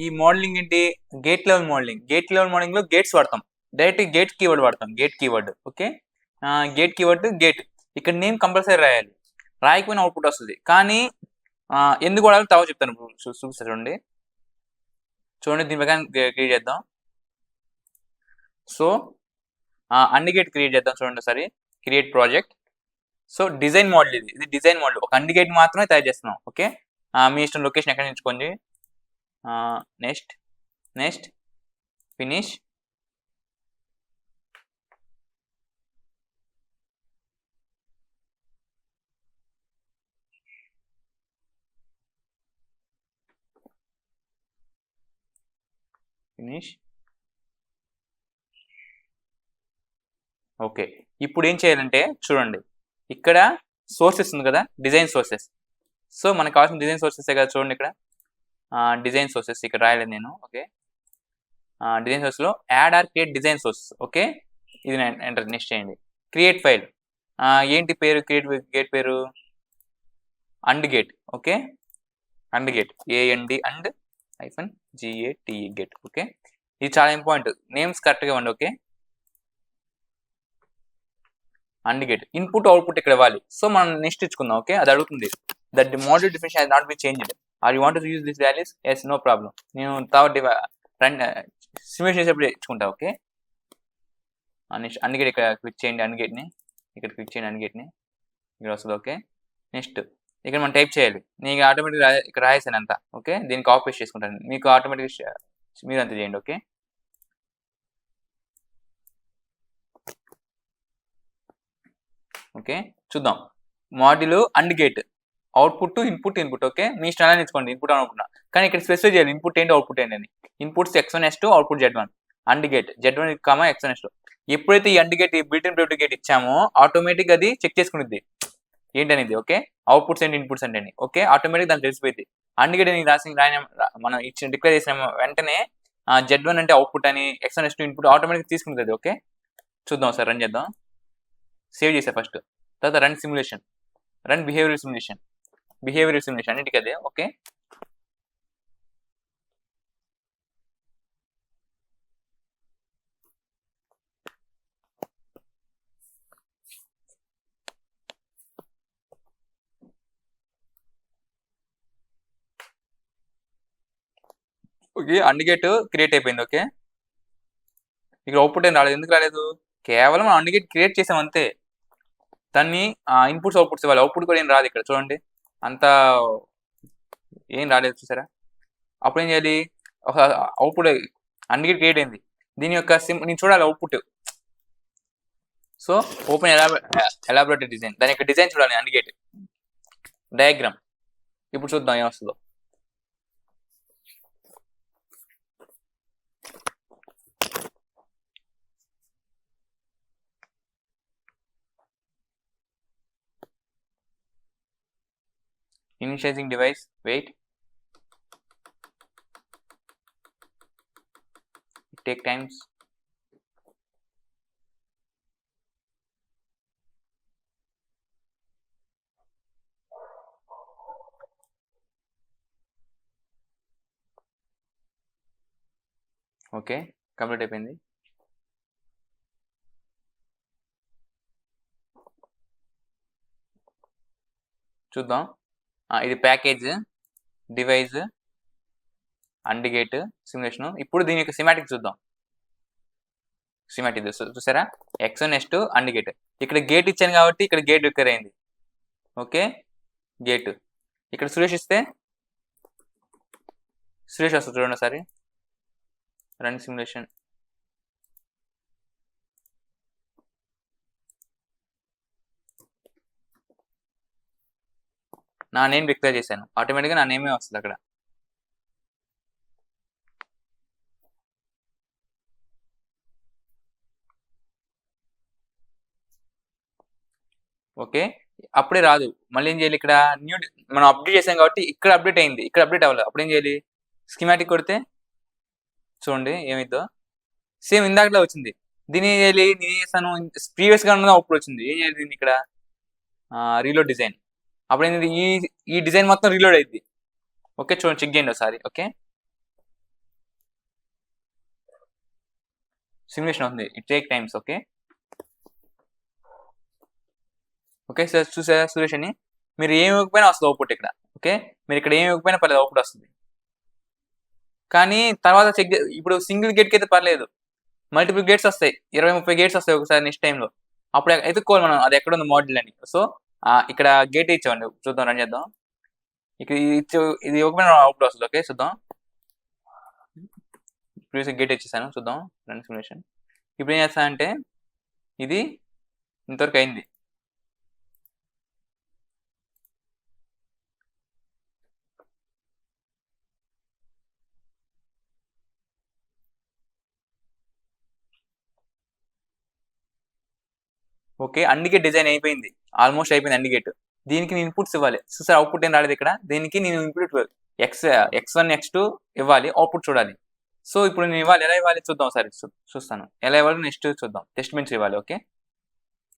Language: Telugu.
ఈ మోడలింగ్ ఏంటి, గేట్ లెవెల్ మోడలింగ్ లో గేట్స్ వాడతాం, డైరెక్ట్ గేట్ కీవర్డ్ వాడతాం, gate keyword. Okay, gate keyword gate, ఇక్కడ నేమ్ కంపల్సరీ రాయాలి, రాయకపోయినా అవుట్పుట్ వస్తుంది. కానీ ఎందుకు వాడాలో తర్వాత చెప్తాను. చూడండి దీని ప్రకారం క్రియేట్ చేద్దాం. సో అండ్ గేట్ క్రియేట్ చేద్దాం. చూడండి ఒకసారి, create project. So design model, ఇది డిజైన్ మోడల్, ఒక అండ్ గేట్ మాత్రమే తయారు చేస్తున్నాం. ఓకే, మీ ఇష్టం లొకేషన్ ఎక్కడ ఎంచుకోండి. Next finish. ఓకే, ఇప్పుడు ఏం చేయాలంటే చూడండి, ఇక్కడ సోర్సెస్ ఉంది కదా, డిజైన్ సోర్సెస్. సో మనకు కావాల్సిన డిజైన్ సోర్సెస్ కదా, చూడండి ఇక్కడ డిజైన్ సోర్సెస్ ఇక్కడ రాయలేదు నేను. ఓకే, డిజైన్ సోర్స్ లో add or create design source. Okay, ఇది ఎంటర్ నెక్స్ట్ చేయండి. క్రియేట్ ఫైల్, ఏంటి పేరు, క్రియేట్ గేట్ పేరు and gate. Okay, and gate, AND and -GATE gate. Okay, ఇది చాలా ఇంపార్టెంట్, నేమ్స్ కరెక్ట్గా ఇవ్వండి. Okay, and gate input output ఇక్కడ ఇవ్వాలి. సో మనం నెక్స్ట్ ఇచ్చుకుందాం. ఓకే, అది అడుగుతుంది, that the module definition has not been changed, are you want to use this values. Yes, no problem, నేను తర్వాత సిమ్యులేషన్ చేసేప్పుడు ఇచ్చుకుంటా. ఓకే, నెక్స్ట్ అండ్ గేట్ ఇక్కడ క్లిక్ చేయండి, అండ్ గేట్ని ఇక్కడ క్లిక్ చేయండి, అండ్ గేట్ని ఇక్కడ వస్తుంది. ఓకే, నెక్స్ట్ ఇక్కడ మనం టైప్ చేయాలి, నేను ఆటోమేటిక్గా ఇక్కడ రాయేసాను అంతా. ఓకే, దీన్ని కాపీ పేస్ట్ చేసుకుంటాను, మీకు ఆటోమేటిక్గా మీరు అంతా చేయండి. ఓకే, ఓకే చూద్దాం. Module and gate, output input. Okay, మీ ఇష్టం ఇచ్చుకోండి, ఇన్పుట్ అవుట్పుట్, కానీ ఇక్కడ స్పెసిఫై చేయాలి ఇన్పుట్ ఏంటి అవుట్పుట్ ఏంటి అని. Inputs X1 S2, output Z1. And gate Z1, X1 S2. ఎప్పుడైతే ఈ అండ్ గేట్, ఈ బిల్ట్-ఇన్ ప్రైవేట్ గేట్ ఇచ్చామో ఆటోమేటిక్ అది చెక్ చేసుకునిద్ది ఏంటనేది. ఓకే, అవుట్పుట్స్ ఏంటి ఇన్పుట్స్ అంటే. ఓకే, ఆటోమేటిక్ దానికి తెలిసిపోయింది. అండ్ గేట్ మనం ఇచ్చిన డిక్లేర్ చేసిన వెంటనే Z1 అంటే అవుట్పుట్ అని, X1 S2 ఇన్పుట్ ఆటోమేటిక్ తీసుకుంటుంది. ఓకే, చూద్దాం సార్, రన్ చేద్దాం. సేవ్ చేసా ఫస్ట్, తర్వాత run simulation, run behaviour simulation అన్నిటికీ అదే. Okay, okay and gate create అయిపోయింది. ఓకే, ఇక్కడ అవుట్పుట్ ఏం రాలేదు, ఎందుకు రాలేదు, కేవలం అండ్ గేట్ క్రియేట్ చేసాం అంతే, దాన్ని ఇన్పుట్స్ అవుట్పుట్స్ ఇవ్వాలి, అవుట్పుట్ కూడా ఏం రాదు ఇక్కడ. చూడండి అంత ఏం రాలేదు, చూసారా. అప్పుడు ఏం చేయాలి, ఒక అవుట్పుట్ అండ్ గేట్ క్రియేట్ అయింది, దీని యొక్క నేను చూడాలి output. So open elaborated design, దాని యొక్క డిజైన్ చూడాలి, అండ్ గేట్ డయాగ్రామ్. ఇప్పుడు చూద్దాం ఏమొస్తుందో. Initializing device, wait, take times. Okay, complete అయిపోయింది. చూద్దాం, ఇది package, device, and gate, simulation. ఇప్పుడు దీని యొక్క సిమాటిక్ చూద్దాం. సిమాటిక్ చూసారా, X1 S2 అండ్ గేట్. ఇక్కడ గేట్ ఇచ్చాను కాబట్టి ఇక్కడ గేట్ రికర్ అయింది. ఓకే, గేట్ ఇక్కడ సురేష్ ఇస్తే సురేష్ వస్తుంది. చూడండి ఒకసారి, రన్ సిమ్యులేషన్. నా నేమ్ డిక్లేర్ చేశాను, ఆటోమేటిక్గా నా నేమే వస్తుంది అక్కడ. ఓకే, అప్పుడే రాదు, మళ్ళీ ఏం చేయాలి, ఇక్కడ న్యూ మనం అప్డేట్ చేసాం కాబట్టి ఇక్కడ అప్డేట్ అయింది, ఇక్కడ అప్డేట్ అవ్వాలి. అప్పుడు ఏం చేయాలి, స్కీమాటిక్ కొడితే చూడండి ఏమైందో, సేమ్ ఇందాకలా వచ్చింది. దీన్ని ఏం చేయాలి, నేను ఏం చేస్తాను, ప్రీవియస్గా ఉన్నది అప్పుడు వచ్చింది. ఏం చేయాలి దీన్ని ఇక్కడ రీలోడ్ డిజైన్, అప్పుడు ఏంటి ఈ డిజైన్ మొత్తం రీలోడ్ అయింది. ఓకే, చూడండి చెక్ చేయండి ఒకసారి. ఓకే, సిమ్యులేషన్ అవుతుంది, it take times. Okay okay sir, చూసారా సురేష్ అని? మీరు ఏమి ఇవ్వకపోయినా వస్తుంది అవుట్పుట్ ఇక్కడ. ఓకే, మీరు ఇక్కడ ఏమి ఇవ్వకపోయినా పర్లేదు, అవుట్పుట్ వస్తుంది. కానీ తర్వాత చెక్ ఇప్పుడు సింగిల్ గేట్కి అయితే పర్లేదు, మల్టిపుల్ గేట్స్ వస్తాయి, 20-30 గేట్స్ వస్తాయి ఒకసారి నెక్స్ట్ టైంలో. అప్పుడు ఎత్తుక్కోవాలి మనం అది ఎక్కడ ఉంది మోడల్ అని. సో ఇక్కడ గేట్ ఇచ్చామండి, చూద్దాం, రన్ చేద్దాం. ఇక్కడ ఇది ఇవ్వకపోయినా అవుట్పుట్ వస్తుంది. ఓకే చూద్దాం, ప్రీవియస్ గేట్ ఇచ్చేసాను, చూద్దాం రన్ సిమ్యులేషన్. ఇప్పుడు ఏం చేస్తా అంటే ఇది ఇంతవరకు అయింది. ఓకే, అందుకే డిజైన్ అయిపోయింది, ఆల్మోస్ట్ అయిపోయింది అండ్ గేట్. దీనికి నేను ఇన్పుట్స్ ఇవ్వాలి. చూసారు అవుట్పుట్ ఏం రాలేదు ఇక్కడ. దీనికి నేను ఇన్పుట్ x1 x2 ఇవ్వాలి, అవుట్పుట్ చూడాలి. సో ఇప్పుడు నేను ఇవ్వాలి, ఎలా ఇవ్వాలి చూద్దాం ఒకసారి, చూస్తాను ఎలా ఇవ్వాలి నెక్స్ట్ చూద్దాం. టెస్ట్ బెంచ్ ఇవ్వాలి. ఓకే